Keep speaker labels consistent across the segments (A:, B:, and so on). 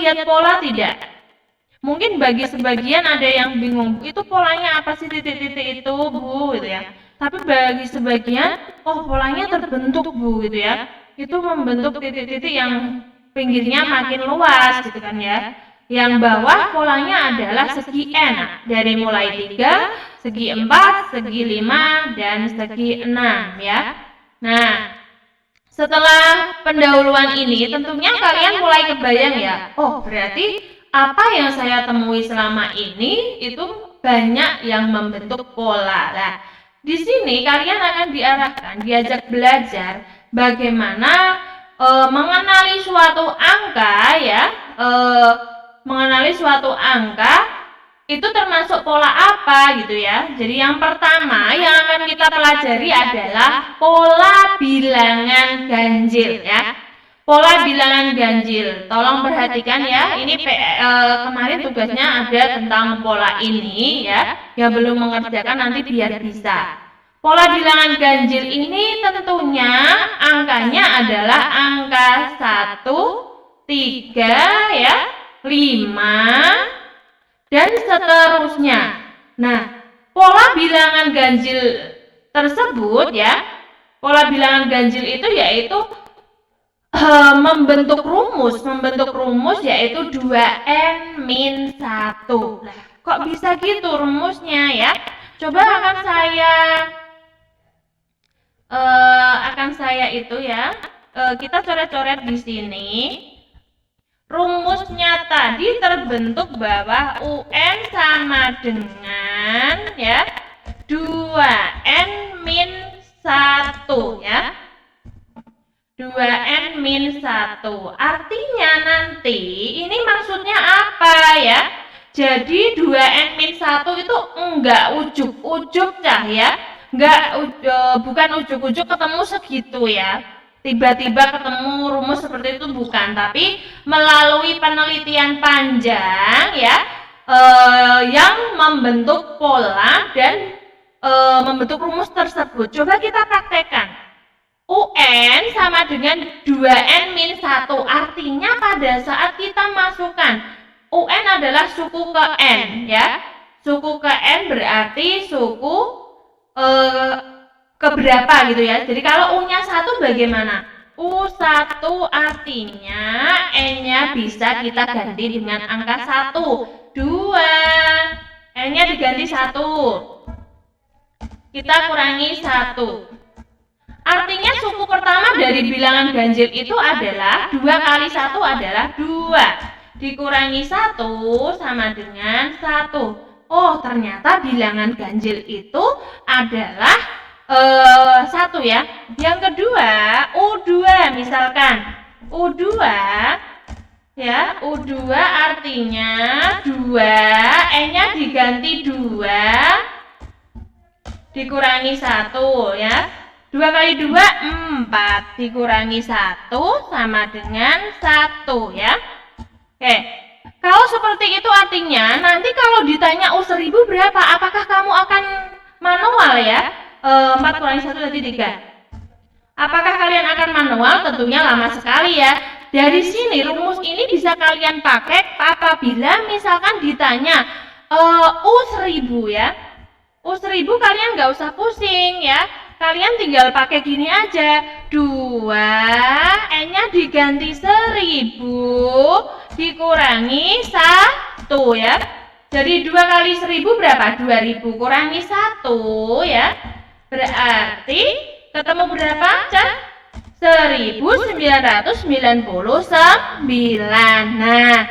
A: lihat pola tidak? Mungkin bagi sebagian ada yang bingung, itu polanya apa sih titik-titik itu, Bu, gitu ya. Tapi bagi sebagian, oh polanya terbentuk, Bu, gitu ya. Itu membentuk titik-titik yang pinggirnya makin luas, gitu kan ya. Yang bawah polanya adalah segi N, dari mulai 3, segi 4, segi 5, dan segi 6, ya. Nah, setelah pendahuluan ini, tentunya kalian mulai kebayang ya, oh berarti apa yang saya temui selama ini itu banyak yang membentuk pola. Nah, di sini kalian akan diajak belajar bagaimana mengenali suatu angka ya, mengenali suatu angka itu termasuk pola apa gitu ya. Jadi yang pertama yang akan kita pelajari adalah pola bilangan ganjil ya. Pola bilangan ganjil. Tolong perhatikan ya. Ini kemarin tugasnya ada tentang pola ini ya. Yang belum mengerjakan nanti biar bisa. Pola bilangan ganjil ini tentunya angkanya adalah angka 1, 3 ya, 5 dan seterusnya. Nah, pola bilangan ganjil tersebut ya, pola bilangan ganjil itu yaitu membentuk rumus yaitu 2n-1. Nah, kok bisa gitu rumusnya ya? Coba akan saya itu ya, kita coret-coret di sini. Rumusnya tadi terbentuk bahwa UN sama dengan ya 2n min 1 ya. 2n min 1. Artinya nanti ini maksudnya apa ya? Jadi 2n min 1 itu enggak ujuk-ujuk cah ya. Bukan ujuk-ujuk ketemu segitu ya. Tiba-tiba ketemu rumus seperti itu bukan, tapi melalui penelitian panjang ya yang membentuk pola dan membentuk rumus tersebut. Coba kita praktekkan. UN sama dengan 2n min 1, artinya pada saat kita masukkan UN adalah suku ke N ya. Suku ke N berarti suku keberapa gitu ya. Jadi kalau U-nya 1 bagaimana? U1 artinya N-nya bisa kita ganti dengan angka 1. 2. N-nya diganti 1. Kita kurangi 1. Artinya suku pertama dari bilangan ganjil itu adalah 2 kali 1 adalah 2. Dikurangi 1 sama dengan 1. Oh, ternyata bilangan ganjil itu adalah 1 ya. Yang kedua U2 misalkan. U2 ya, U2 artinya 2, N-nya diganti 2 dikurangi 1 ya. 2 kali 2 4 dikurangi 1 sama dengan 1 ya. Oke. Kalau seperti itu artinya nanti kalau ditanya U1000 berapa? Apakah kamu akan manual ya? 4 kurangi 1 berarti 3. Apakah kalian akan manual? Tentunya lama sekali ya. Dari sini rumus ini bisa kalian pakai apabila misalkan ditanya U1000 ya. U1000 kalian nggak usah pusing ya. Kalian tinggal pakai gini aja. 2 N-nya diganti 1000 dikurangi 1 ya. Jadi 2 kali 1000 berapa? 2000 kurangi 1 ya. Berarti ketemu berapa? 1999. Nah,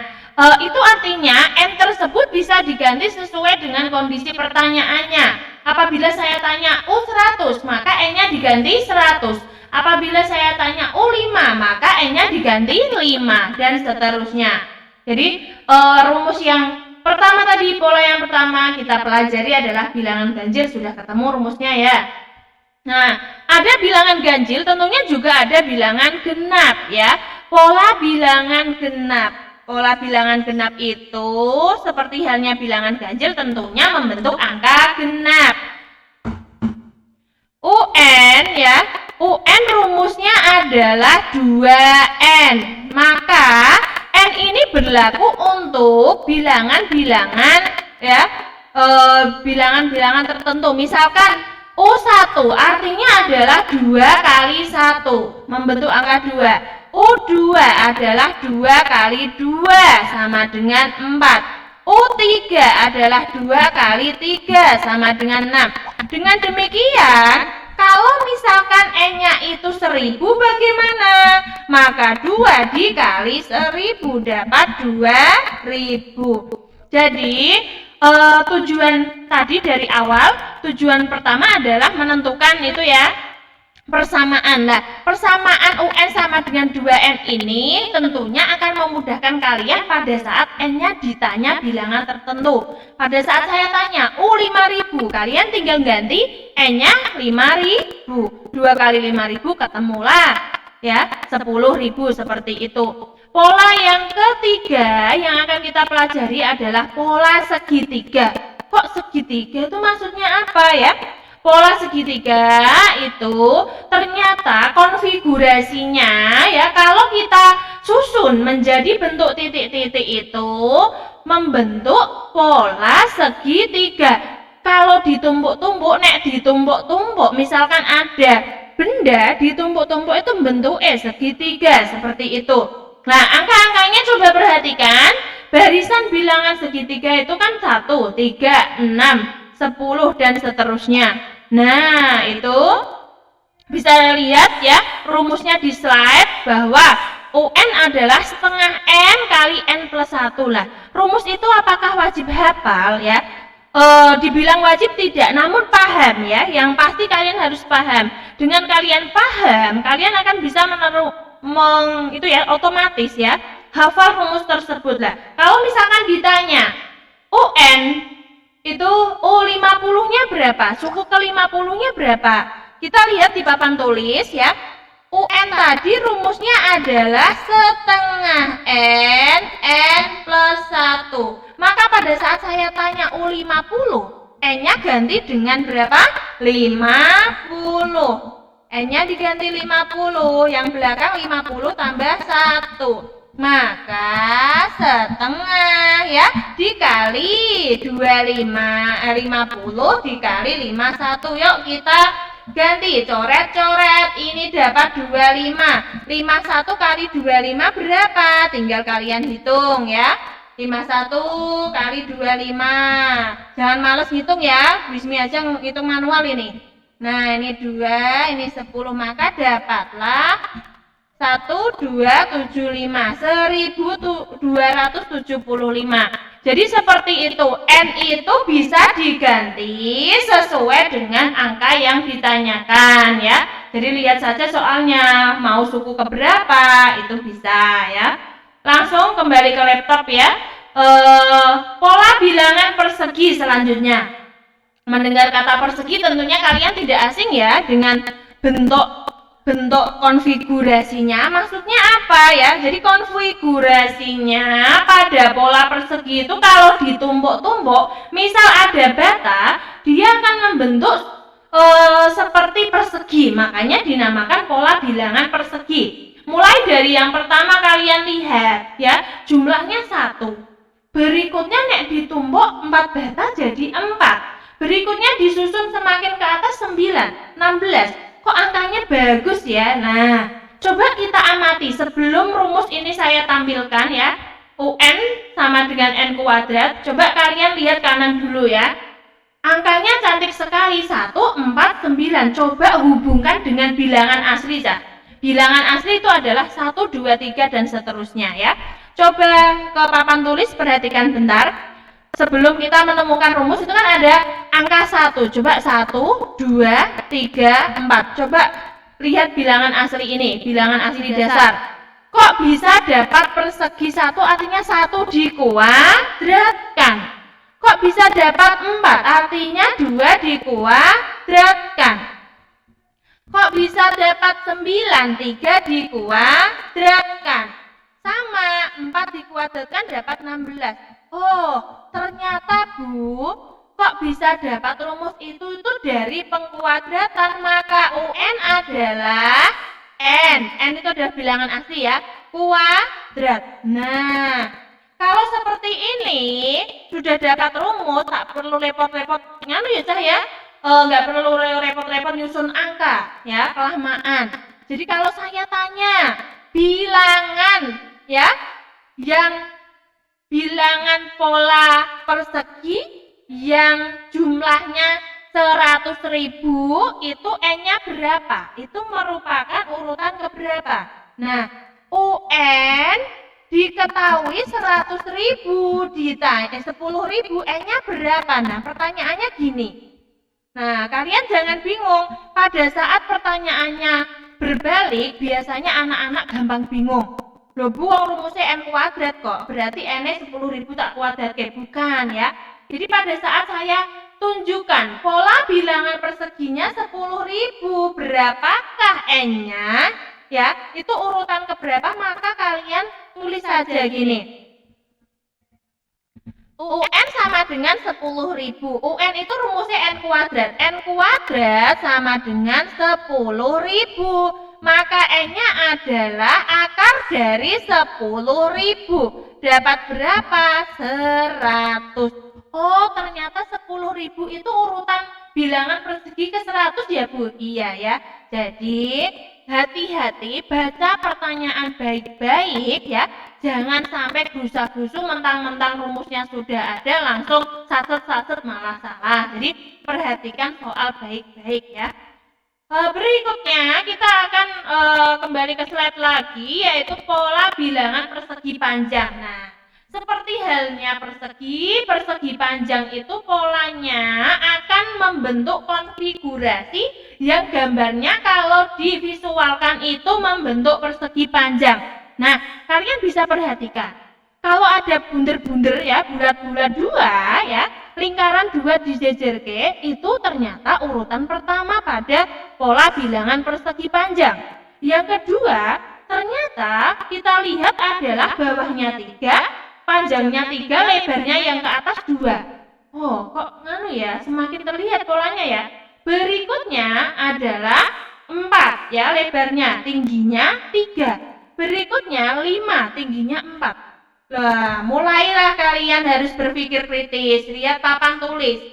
A: itu artinya N tersebut bisa diganti sesuai dengan kondisi pertanyaannya. Apabila saya tanya U100, maka N-nya diganti 100. Apabila saya tanya U5, maka N-nya diganti 5 dan seterusnya. Jadi rumus yang pertama tadi, pola yang pertama kita pelajari adalah bilangan ganjil, sudah ketemu rumusnya ya. Nah, ada bilangan ganjil, tentunya juga ada bilangan genap ya. Pola bilangan genap. Pola bilangan genap itu seperti halnya bilangan ganjil tentunya membentuk angka genap. UN ya. UN rumusnya adalah 2N. Maka UN ini berlaku untuk bilangan-bilangan ya, bilangan-bilangan tertentu. Misalkan U1 artinya adalah 2 kali 1 membentuk angka 2. U2 adalah 2 kali 2 sama dengan 4. U3 adalah 2 kali 3 sama dengan 6. Dengan demikian, kalau misalkan N-nya itu 1000 bagaimana? Maka 2 dikali 1000 dapat 2000. Jadi tujuan tadi dari awal, tujuan pertama adalah menentukan itu ya, persamaan. Nah, persamaan UN sama dengan 2N ini tentunya akan memudahkan kalian pada saat N-nya ditanya bilangan tertentu. Pada saat saya tanya U5000, kalian tinggal ganti N-nya 5000. 2 kali 5000 ketemulah ya 10.000 seperti itu. Pola yang ketiga yang akan kita pelajari adalah pola segitiga. Kok segitiga itu maksudnya apa ya? Pola segitiga itu ternyata konfigurasinya ya, kalau kita susun menjadi bentuk titik-titik itu membentuk pola segitiga. Kalau ditumpuk-tumpuk, ditumpuk-tumpuk, misalkan ada benda ditumpuk-tumpuk itu bentuk segitiga seperti itu. Nah, angka-angkanya coba perhatikan, barisan bilangan segitiga itu kan 1, 3, 6, 10 dan seterusnya. Nah, itu bisa lihat ya rumusnya di slide bahwa UN adalah setengah N kali N plus 1 lah. Rumus itu apakah wajib hafal ya? Dibilang wajib tidak, namun paham ya. Yang pasti kalian harus paham. Dengan kalian paham, kalian akan bisa itu ya otomatis ya hafal rumus tersebut lah. Kalau misalkan ditanya UN itu U50-nya berapa? Suku ke-50-nya berapa? Kita lihat di papan tulis ya. UN tadi rumusnya adalah setengah N plus 1. Maka pada saat saya tanya U50, N-nya ganti dengan berapa? 50. N-nya diganti 50, yang belakang 50 tambah 1. Maka setengah ya dikali 50 dikali 51. Yuk kita ganti, coret-coret. Ini dapat 25. 51 kali 25 berapa? Tinggal kalian hitung ya. 51 kali 25. Jangan males hitung ya, Bismi aja ngitung manual ini. Nah, ini 2, ini 10, maka dapatlah 1275, 1275. Jadi seperti itu, N itu bisa diganti sesuai dengan angka yang ditanyakan ya. Jadi lihat saja soalnya, mau suku keberapa itu bisa ya. Langsung kembali ke laptop ya. Pola bilangan persegi selanjutnya. Mendengar kata persegi tentunya kalian tidak asing ya dengan bentuk konfigurasinya. Maksudnya apa ya? Jadi konfigurasinya pada pola persegi itu kalau ditumpuk-tumpuk, misal ada bata, dia akan membentuk seperti persegi. Makanya dinamakan pola bilangan persegi. Mulai dari yang pertama kalian lihat ya, jumlahnya 1. Berikutnya nek ditumpuk 4 bata jadi 4. Berikutnya disusun semakin ke atas 9, 16. Kok angkanya bagus ya? Nah, coba kita amati sebelum rumus ini saya tampilkan ya. UN sama dengan N kuadrat. Coba kalian lihat kanan dulu ya. Angkanya cantik sekali, 1, 4, 9. Coba hubungkan dengan bilangan asli ya. Bilangan asli itu adalah 1, 2, 3 dan seterusnya ya. Coba ke papan tulis, perhatikan bentar. Sebelum kita menemukan rumus itu kan ada angka 1. Coba 1, 2, 3, 4. Coba lihat bilangan asli ini, bilangan asli dasar. Kok bisa dapat persegi 1, artinya 1 dikuadratkan. Kok bisa dapat 4, artinya 2 dikuadratkan. Kok bisa dapat 9, 3 dikuadratkan. Sama, 4 dikuadratkan dapat 16. Oh, ternyata Bu, kok bisa dapat rumus itu dari pengkuadratan. Maka UN adalah N itu adalah bilangan asli ya, kuadrat. Nah, kalau seperti ini sudah dapat rumus, tak perlu repot-repot nganu ya Cah ya. Nggak perlu repot-repot nyusun angka ya, kelamaan. Jadi kalau saya tanya bilangan ya, yang bilangan pola persegi yang jumlahnya 100.000 itu N-nya berapa? Itu merupakan urutan keberapa? Nah, UN diketahui 100.000 ditanya 10.000 N-nya berapa? Nah, pertanyaannya gini. Nah, kalian jangan bingung. Pada saat pertanyaannya berbalik, biasanya anak-anak gampang bingung. Loh Bu, rumusnya N kuadrat kok. Berarti N-nya 10.000 tak kuadrat kayak bukan ya. Jadi pada saat saya tunjukkan pola bilangan perseginya 10.000, berapakah N-nya? Ya, itu urutan keberapa, maka kalian tulis saja gini. UN sama dengan 10.000. UN itu rumusnya N kuadrat. N kuadrat sama dengan 10.000. Maka N-nya adalah akar dari 10.000. Dapat berapa? 100. Oh, ternyata 10.000 itu urutan bilangan persegi ke 100 ya Bu? Iya ya. Jadi, hati-hati baca pertanyaan baik-baik ya. Jangan sampai gusa-gusu mentang-mentang rumusnya sudah ada langsung saset-saset malah salah. Jadi, perhatikan soal baik-baik ya. Berikutnya kita akan kembali ke slide lagi, yaitu pola bilangan persegi panjang. Nah, seperti halnya persegi panjang itu polanya akan membentuk konfigurasi yang gambarnya kalau divisualkan itu membentuk persegi panjang. Nah, kalian bisa perhatikan. Kalau ada bunder-bunder ya, bulat-bulat dua ya, lingkaran dua dijejerke, itu ternyata urutan pertama pada pola bilangan persegi panjang. Yang kedua, ternyata kita lihat adalah bawahnya 3, panjangnya 3, lebarnya yang ke atas 2. Oh, kok nganu ya, semakin terlihat polanya ya. Berikutnya adalah 4 ya, lebarnya, tingginya 3. Berikutnya 5, tingginya 4. Nah, mulailah kalian harus berpikir kritis. Lihat papan tulis.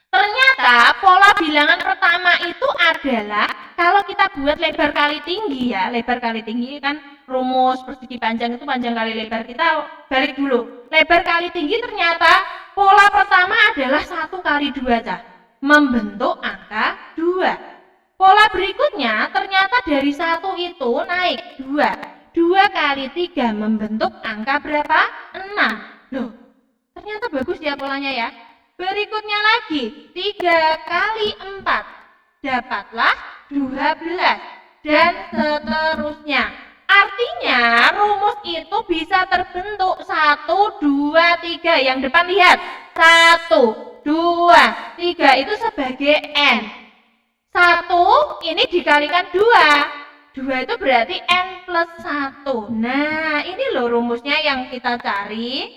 A: Ternyata pola bilangan pertama itu adalah kalau kita buat lebar kali tinggi ya. Lebar kali tinggi kan rumus persegi panjang itu panjang kali lebar. Kita balik dulu. Lebar kali tinggi ternyata pola pertama adalah 1 kali 2 Cah. Membentuk angka 2. Pola berikutnya ternyata dari 1 itu naik 2. 2 kali 3 membentuk angka berapa? 6. Loh, ternyata bagus ya polanya ya. Berikutnya lagi, 3 kali 4 dapatlah 12. Dan seterusnya. Artinya rumus itu bisa terbentuk 1, 2, 3. Yang depan lihat, 1, 2, 3 itu sebagai N. 1 ini dikalikan 2. 2 itu berarti N plus 1. Nah, ini loh rumusnya yang kita cari.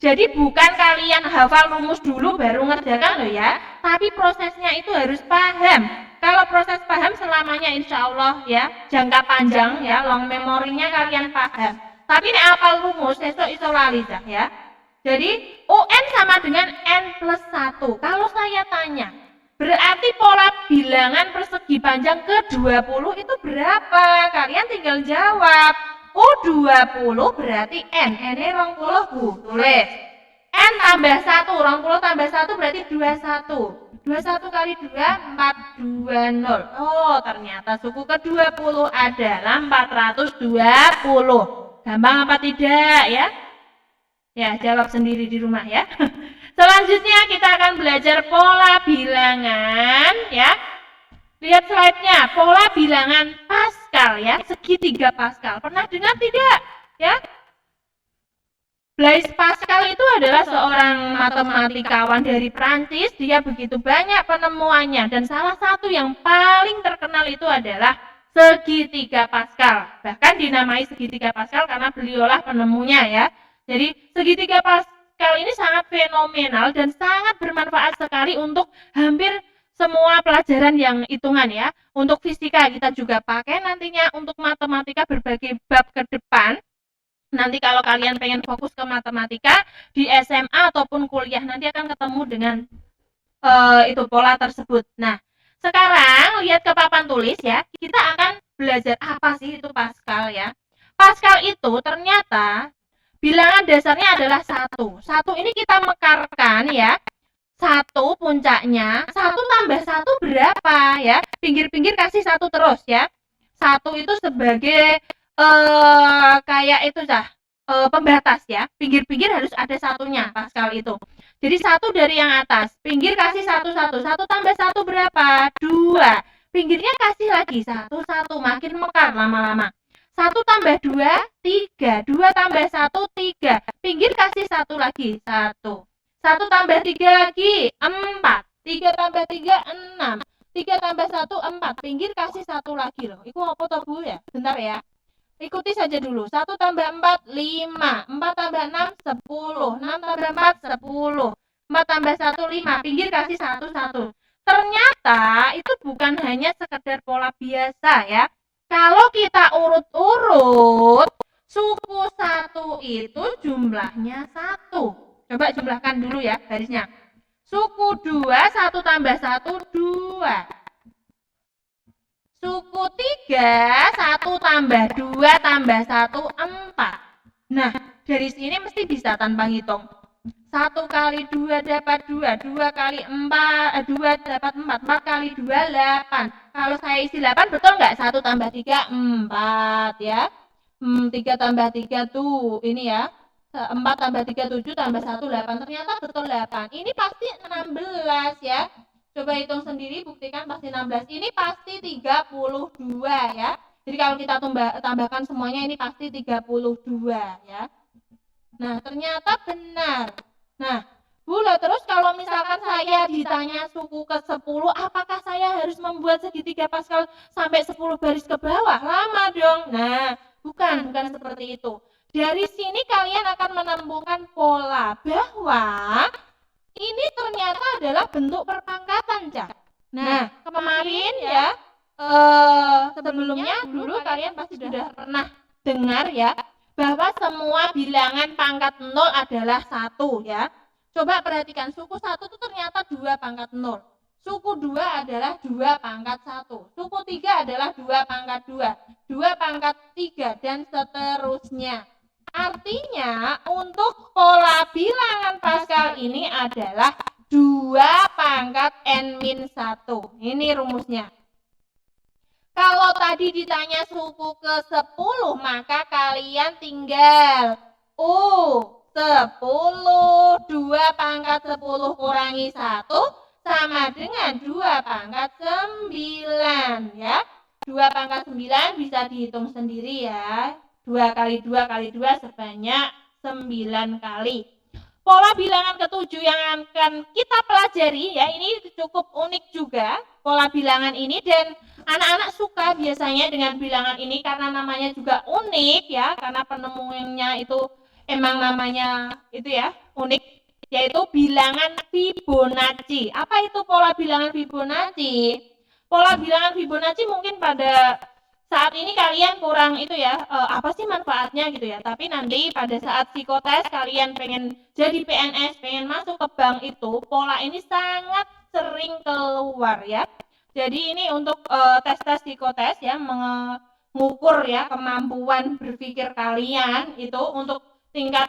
A: Jadi bukan kalian hafal rumus dulu baru ngerjakan loh ya. Tapi prosesnya itu harus paham. Kalau proses paham selamanya insya Allah ya, jangka panjang ya, long memorinya kalian paham. Tapi ini hafal rumus, esok iso lali ya. Jadi UN sama dengan N plus 1. Kalau saya tanya, berarti pola bilangan persegi panjang ke-20 itu berapa? Kalian tinggal jawab. Oh, 20 berarti N. N-nya 20 Bu. Tulis. N tambah 1. 20 tambah 1 berarti 21. 21 kali 2, 420. Oh, ternyata suku ke-20 adalah 420. Gampang apa tidak ya? Ya, jawab sendiri di rumah ya. Selanjutnya kita akan belajar pola bilangan ya. Lihat slide-nya, pola bilangan Pascal ya, segitiga Pascal. Pernah dengar tidak? Ya. Blaise Pascal itu adalah seorang matematikawan dari Prancis. Dia begitu banyak penemuannya dan salah satu yang paling terkenal itu adalah segitiga Pascal. Bahkan dinamai segitiga Pascal karena beliaulah penemunya ya. Jadi segitiga Pascal ini sangat fenomenal dan sangat bermanfaat sekali untuk hampir semua pelajaran yang hitungan ya. Untuk fisika kita juga pakai nantinya, untuk matematika berbagai bab ke depan Nanti kalau kalian pengen fokus ke matematika di SMA ataupun kuliah, nanti akan ketemu dengan itu pola tersebut. Nah, sekarang lihat ke papan tulis ya. Kita akan belajar apa sih itu Pascal ya. Pascal itu ternyata bilangan dasarnya adalah satu. Satu ini kita mekarkan ya. Satu puncaknya, satu tambah satu berapa ya? Pinggir-pinggir kasih satu terus ya. Satu itu sebagai kayak itu pembatas ya. Pinggir-pinggir harus ada satunya Pascal itu. Jadi satu dari yang atas, pinggir kasih satu satu, satu tambah satu berapa? Dua. Pinggirnya kasih lagi satu satu, makin mekar lama-lama. Satu tambah dua, tiga. Dua tambah satu, tiga. Pinggir kasih satu lagi, satu. Satu tambah tiga lagi, empat. Tiga tambah tiga, enam. Tiga tambah satu, empat. Pinggir kasih satu lagi loh. Iku apa toh Bu ya? Bentar ya. Ikuti saja dulu. 1 tambah 4, 5. 4 tambah 6, 10. 6 tambah 4, 10. 4 tambah 1, 5. Pinggir kasih 1, 1. Ternyata itu bukan hanya sekedar pola biasa ya. Kalau kita urut-urut, suku 1 itu jumlahnya 1. Coba jumlahkan dulu ya garisnya. Suku 2, 1 tambah 1, 2. Suku 3, 1 tambah 2 tambah 1, 4. Nah, dari sini mesti bisa tanpa ngitung. 1 kali 2 dapat 2, 2 kali 4, 2 dapat 4, 4 kali 2, 8. Kalau saya isi 8, betul nggak? 1 tambah 3, 4 ya. 3 tambah 3 tuh, ini ya. 4 tambah 3, 7 tambah 1, 8. Ternyata betul 8. Ini pasti 16 ya. Coba hitung sendiri, buktikan pasti 16. Ini pasti 32 ya. Jadi kalau kita tambahkan semuanya ini pasti 32 ya. Nah, ternyata benar. Nah, Bu, terus kalau misalkan saya ditanya suku ke-10, apakah saya harus membuat segitiga Pascal sampai 10 baris ke bawah? Lama dong. Nah, bukan seperti itu. Dari sini kalian akan menemukan pola bahwa ini ternyata adalah bentuk perpangkatan, Cak. Nah, kemarin ya, sebelumnya dulu kalian pasti sudah pernah dengar ya, bahwa semua bilangan pangkat 0 adalah 1 ya. Coba perhatikan, suku 1 itu ternyata 2 pangkat 0. Suku 2 adalah 2 pangkat 1. Suku 3 adalah 2 pangkat 2. 2 pangkat 3 dan seterusnya. Artinya untuk pola bilangan Pascal ini adalah 2 pangkat n-1. Ini rumusnya. Kalau tadi ditanya suku ke-10, maka kalian tinggal 10. 2 pangkat 10 kurangi 1 sama dengan 2 pangkat 9 ya. 2 pangkat 9 bisa dihitung sendiri ya. 2 kali 2 kali 2 sebanyak 9 kali. Pola bilangan ke-7 yang akan kita pelajari ya, ini cukup unik juga pola bilangan ini, dan anak-anak suka biasanya dengan bilangan ini karena namanya juga unik ya, karena penemuannya itu emang namanya itu ya, unik, yaitu bilangan Fibonacci. Apa itu pola bilangan Fibonacci? Pola bilangan Fibonacci mungkin pada saat ini kalian kurang itu ya, apa sih manfaatnya gitu ya. Tapi nanti pada saat psikotes kalian pengen jadi PNS, pengen masuk ke bank itu, pola ini sangat sering keluar ya. Jadi ini untuk tes-tes psikotes ya, mengukur ya kemampuan berpikir kalian itu untuk tingkat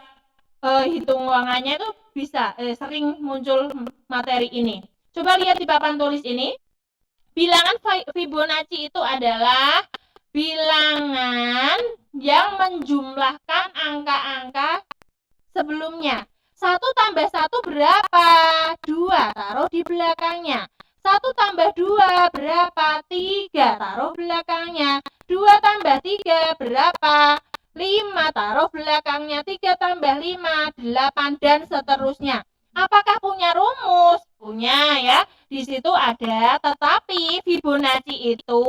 A: hitungannya itu bisa sering muncul materi ini. Coba lihat di papan tulis ini. Bilangan Fibonacci itu adalah bilangan yang menjumlahkan angka-angka sebelumnya. 1 tambah 1 berapa? 2, taruh di belakangnya. 1 tambah 2 berapa? 3, taruh belakangnya. 2 tambah 3 berapa? 5, taruh belakangnya. 3 tambah 5, 8, dan seterusnya. Apakah punya rumus? Punya ya. Di situ ada, tetapi Fibonacci itu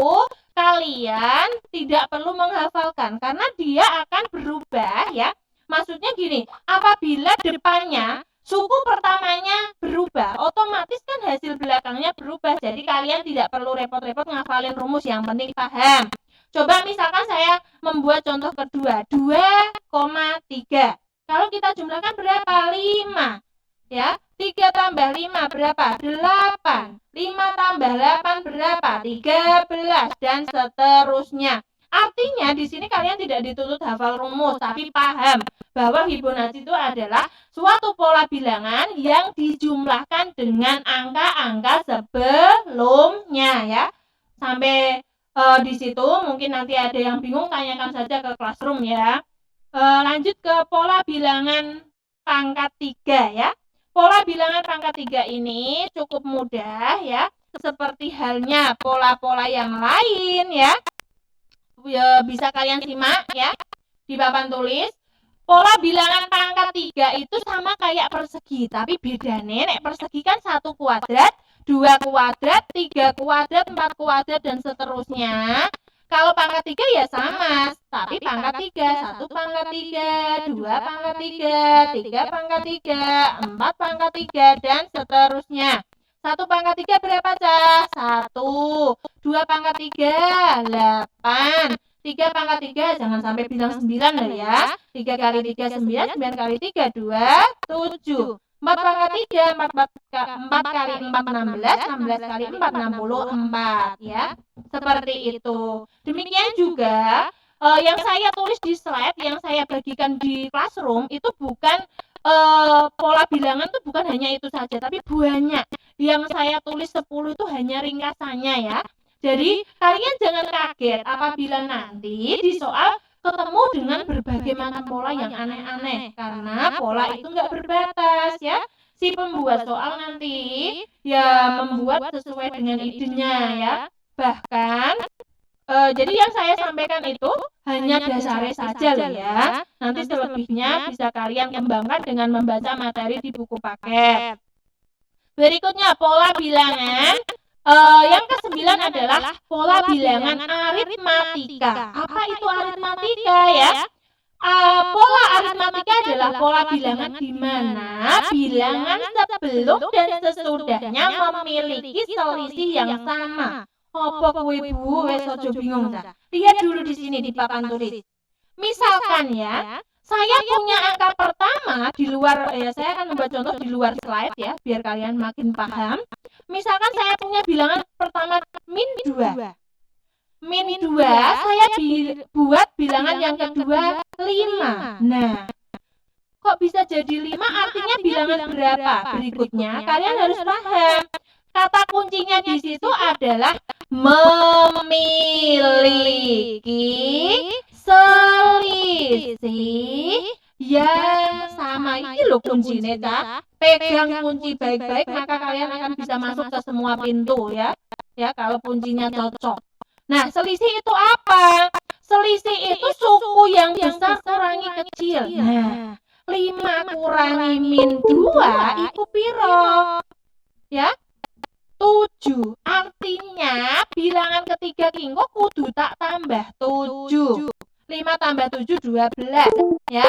A: kalian tidak perlu menghafalkan karena dia akan berubah ya. Maksudnya gini, apabila depannya suku pertamanya berubah, otomatis kan hasil belakangnya berubah. Jadi kalian tidak perlu repot-repot ngafalin rumus, yang penting paham. Coba misalkan saya membuat contoh kedua, 2,3. Kalau kita jumlahkan berapa? 5. Ya, 3 tambah 5 berapa? 8. 5 tambah 8 berapa? 13 dan seterusnya. Artinya di sini kalian tidak dituntut hafal rumus, tapi paham bahwa Fibonacci itu adalah suatu pola bilangan yang dijumlahkan dengan angka-angka sebelumnya ya. Sampai di situ mungkin nanti ada yang bingung, tanyakan saja ke Classroom ya. Lanjut ke pola bilangan pangkat 3 ya. Pola bilangan pangkat 3 ini cukup mudah ya. Seperti halnya pola-pola yang lain ya. Bisa kalian simak ya di papan tulis. Pola bilangan pangkat 3 itu sama kayak persegi, tapi bedanya nek persegi kan 1 kuadrat, 2 kuadrat, 3 kuadrat, 4 kuadrat dan seterusnya. Kalau pangkat 3 ya sama, tapi pangkat 3, 1 pangkat 3, 2 pangkat 3, 3 pangkat 3, 4 pangkat 3 dan seterusnya. 1 pangkat 3 berapa, Cah? 1. 2 pangkat 3, 8. 3 pangkat 3, jangan sampai bilang 9 loh ya. 3 kali 3, 9, 9 kali 3, 2, 7. 4 pangkat 3, 4 kali 4, 16, 16 kali 4, 64 ya. Seperti itu. Demikian juga yang saya tulis di slide, yang saya bagikan di Classroom, itu bukan pola bilangan itu bukan hanya itu saja, tapi banyak. Yang saya tulis 10 itu hanya ringkasannya ya. Jadi kalian jangan kaget apabila nanti di soal ketemu dengan berbagai macam pola yang aneh-aneh, karena pola itu nggak berbatas ya. Si pembuat soal nanti ya membuat sesuai dengan idenya ya. Bahkan jadi yang saya sampaikan itu hanya dasarnya saja loh ya. Nanti selebihnya bisa kalian kembangkan dengan membaca materi di buku paket. Berikutnya pola bilangan. Yang ke-9 adalah pola bilangan aritmatika. Apa itu aritmatika ya? Pola aritmatika adalah pola bilangan di mana bilangan sebelum dan sesudahnya memiliki selisih yang sama. Apa kowe Bu, wes aja bingung ta. Lihat dulu di sini di papan tulis. Misalkan ya, saya punya angka pertama di luar saya akan membuat contoh di luar slide ya, biar kalian makin paham. Misalkan saya punya bilangan pertama min 2. Min 2, saya buat bilangan yang kedua 5. Nah, kok bisa jadi 5? Artinya bilangan berapa? Berikutnya kalian harus paham. Kata kuncinya di situ adalah memiliki selisih yang sama. Ini loh kuncinya, Cak. Pegang kunci baik-baik, maka kalian akan bisa masuk ke semua pintu ya. Ya, kalau kuncinya cocok. Nah, selisih itu apa? Selisih itu suku yang besar kurangi kecil. Nah, 5 kurangi min 2 itu piro? Ya, 7. Artinya bilangan ketiga kingko kudu tak tambah 7. 5 tambah 7 12 ya.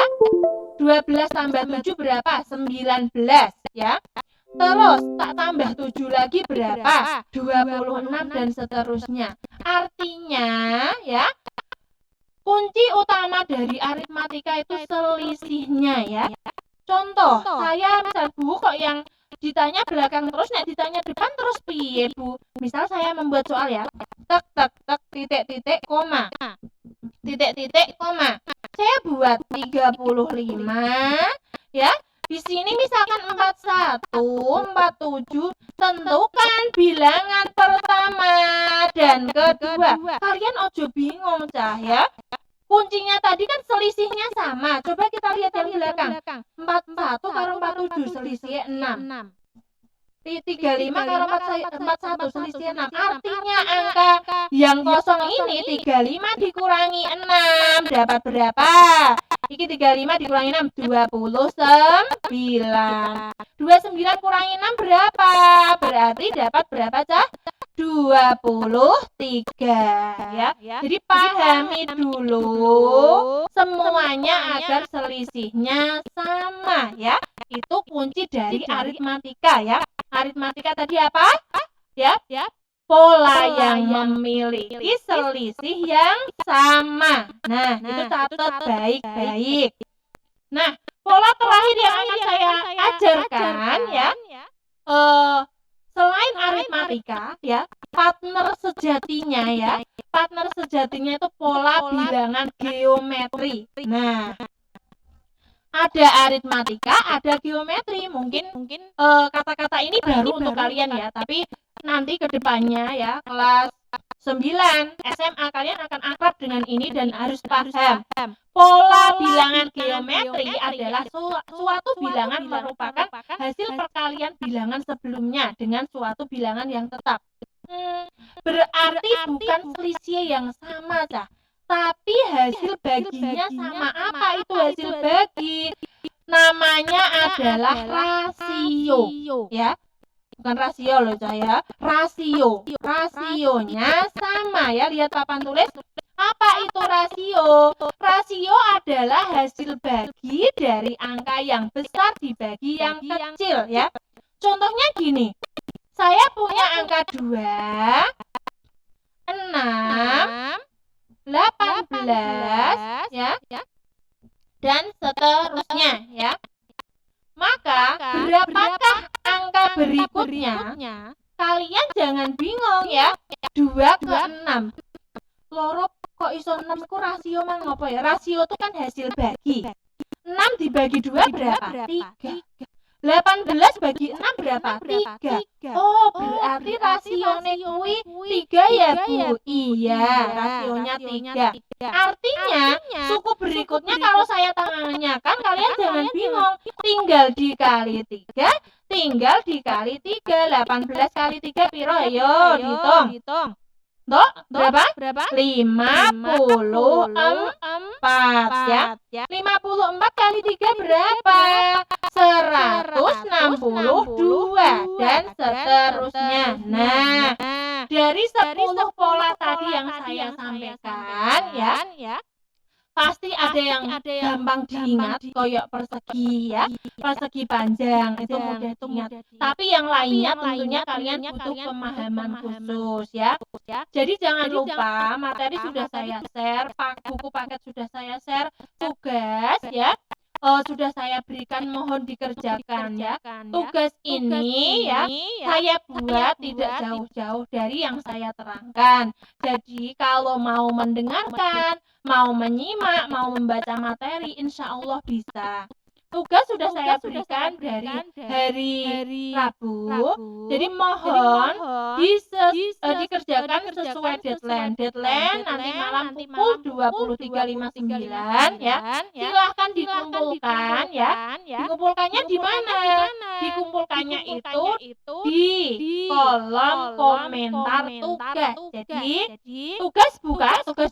A: 12 tambah 7 berapa? 19 ya. Terus tak tambah 7 lagi berapa? 26 dan seterusnya. Artinya ya, kunci utama dari aritmatika itu selisihnya ya. Contoh, saya misal Bu kok yang ditanya belakang terus, nek ditanya depan terus piye Bu? Misal saya membuat soal ya, tek tek tek titik titik koma, titik titik koma. Saya buat 35 ya. Di sini misalkan 41, 47, tentukan bilangan pertama dan kedua. Kalian ojo bingung Cah ya. Kuncinya tadi kan selisihnya sama. Coba kita lihat yang belakang. 41 karo 47 selisihnya 6. 35 karo 41 selisihnya 6. Artinya angka yang kosong ini 35 dikurangi 6 dapat berapa? Iki 35 dikurangi 6 29. 29 kurangi 6 berapa? Berarti dapat berapa Cah? 23 ya. Jadi pahami dulu semuanya agar selisihnya sama ya. Itu kunci dari aritmatika ya. Aritmatika tadi apa? Ya, pola yang memiliki selisih yang sama. Nah, itu catat baik-baik. Nah, pola terakhir yang akan saya ajarkan ya, selain aritmatika ya, partner sejatinya itu pola bilangan geometri. Nah, ada aritmatika, ada geometri. Mungkin kata-kata ini baru untuk kalian ya, tapi nanti kedepannya ya, kelas 9 SMA kalian akan akrab dengan ini dan harus paham. Pola bilangan geometri adalah suatu bilangan merupakan hasil perkalian bilangan sebelumnya dengan suatu bilangan yang tetap. Berarti bukan selisih yang sama, Cah. Tapi hasil baginya sama. Apa itu hasil bagi? Namanya adalah rasio, ya. Bukan rasio loh, saya. Rasio. Rasionya sama ya. Lihat papan tulis. Apa itu rasio? Rasio adalah hasil bagi dari angka yang besar dibagi yang kecil ya. Contohnya gini. Saya punya angka 2, 6, 18 ya, dan seterusnya ya. Maka berapakah angka berikutnya? Kalian jangan bingung ya. 2 ke 6. Loro kok iso 6 ku rasio mang apa ya? Rasio itu kan hasil bagi. 6 dibagi 2 berapa? 3. 18 bagi 6 berapa? 3. Oh, berarti rasionya kuwi 3 ya, Bu? Iya, rasionya 3. Artinya, suku berikutnya kalau saya tanyakan, kalian jangan bingung. Tinggal dikali 3, tinggal dikali 3. 18 kali 3 piro? Ayo, dihitung. Berapa? 54 ya. 54 kali 3 berapa? 162 dan seterusnya. Nah, dari 10 pola tadi yang saya sampaikan ya, pasti ada yang gampang diingat, koyok persegi ya, persegi panjang itu mudah diingat. Tapi yang lainnya tentunya kalian butuh pemahaman khusus ya. Jadi jangan lupa materi sudah saya share, buku paket sudah saya share, tugas ya. Sudah saya berikan, mohon dikerjakan ya. Tugas ini ya saya buat tidak jauh-jauh dari yang saya terangkan. Jadi kalau mau mendengarkan, mau menyimak, mau membaca materi, insya Allah bisa. Tugas sudah saya berikan dari hari Rabu. Jadi mohon dikerjakan sesuai deadline. Deadline nanti malam pukul 23.59 ya. Silahkan dikumpulkan ya. Dikumpulkannya di mana? Dikumpulkannya itu di kolom komentar tugas. Jadi tugas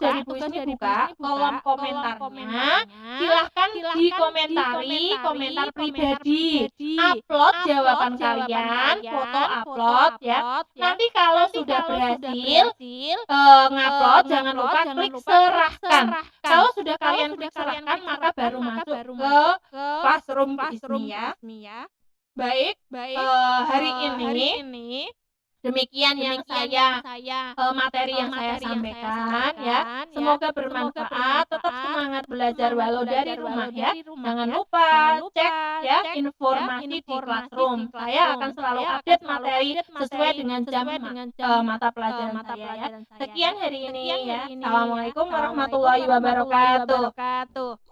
A: dari Bu Ismi buka kolom komentarnya. Silahkan dikomentari, komentar pribadi, upload jawaban kalian, foto upload ya. Nanti kalau sudah berhasil ngupload, jangan lupa klik serahkan. Kalau sudah kalian klik serahkan, maka baru masuk ke Classroom Ismi ya. Baik, hari ini demikian yang saya materi yang saya sampaikan ya. Semoga bermanfaat. Tetap semangat belajar walau dari rumah ya. Jangan lupa cek ya informasi di Classroom. Saya akan selalu update materi sesuai dengan jam mata pelajaran saya ya. Sekian hari ini ya. Assalamualaikum warahmatullahi wabarakatuh.